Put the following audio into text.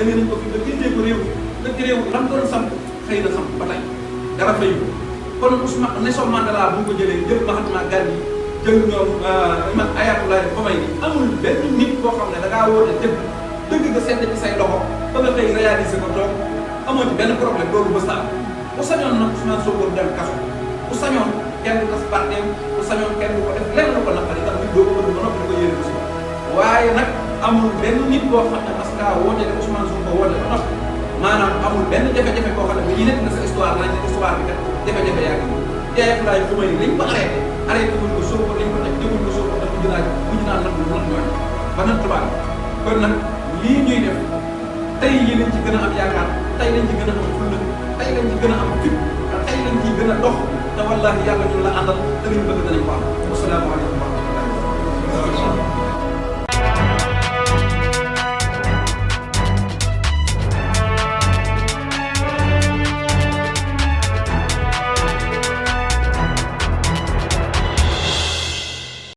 jëlee nañ ko fi nga génnee ko réew nga réew lam doon samp xëy na samp ba tey dara fay ko kon Ousmane Nelson Mandela bu ñu ko jëlee jël Mahatma Gandhi jël ñoom Imam Ayatollah Khomeini amul benn nit boo xam ne da ngaa woote dëgg nga seet ci say loxo ba nga xëy réaliser ko toog amoo ci benn problème loolu bës naa bu sañoon nag Ousmane Sonko dem kaso bu sañoon kenn du tas parteem bu sañoon kenn du ko def lenn lu ko naqari ndax nit doo ko bëgg ba noppi di ko yéene ko si waaye nag amul benn nit boo xam ne parce que woote ne Ousmane Sonko woote ba noppi maanaam amul benn jafe-jafe boo xam ne bu ñu nekk na sa histoire nañ ne histoire bi kat jafe-jafe yaa ngi Ayatollah Khomeini dañ ko arrêté wuñ ko Sonko dañ ko teg defuñ ko Sonko daf mujj naa nag lu nag ñooy ba nag tubaab kon nag lii ñuy def tey yi lañ ci gën a am yaakaar tey lañ ci gën a am fulla tey lañ ci gën a am fit tey lañ ci gën a dox te wallaahi yàlla ñu la àndal te liñ bëgg danañ ko am wasalaamaaleykum